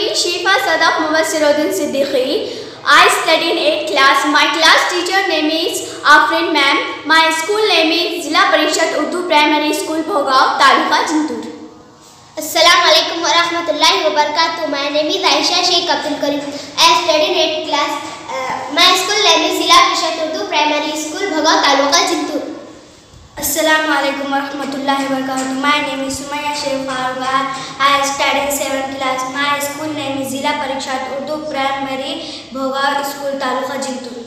name is Shifa Sadaf Muhammad Siruddin Siddiqui. I study in 8th class. My class teacher name is Afrin ma'am. My school name is Zila Parishad Urdu Primary School Bhogav, Taluka Jintur. Assalamu alaikum wa rahmatullahi wa barakatuh. My name is Aisha Sheikh Abdul Karim. I study in 8th class. My school name is Zila Parishad Urdu Primary School Bhogav, Taluka Jintur. Assalamu alaikum wa rahmatullahi wa barakatuh. My name is Sumaya Sheikh Farooq. I study in 7th class. My school name is Zila Parishad Urdu Primary Bhogav School, Taluka Jintur.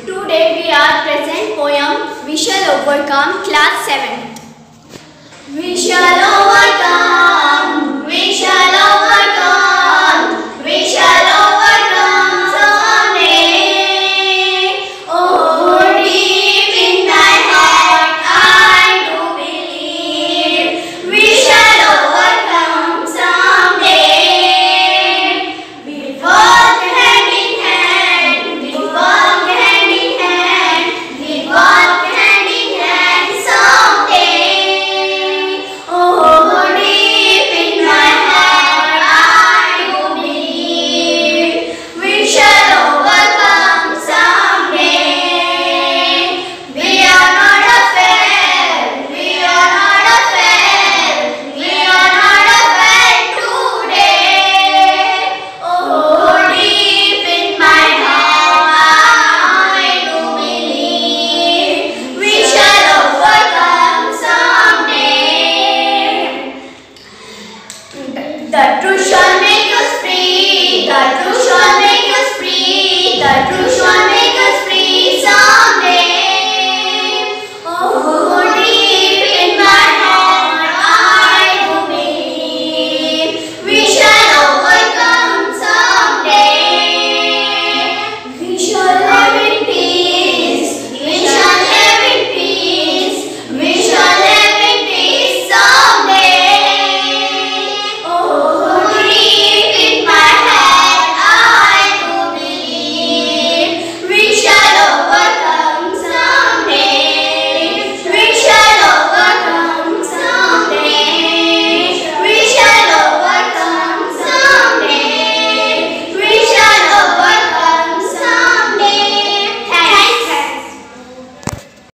Today we are present poem We Shall Overcome, class 7th. We shall overcome, we shall overcome, we shall overcome someday. Oh, deep in my heart I do believe we shall overcome someday. We walk hand in hand, we walk hand in hand, we walk hand in hand someday. Oh, deep in my heart I do believe we shall overcome someday. We are not afraid, we are not afraid, we are not afraid today. Oh, deep in my heart I do believe we shall overcome someday. The truth shall make us free, the truth shall make us free, the truth shall make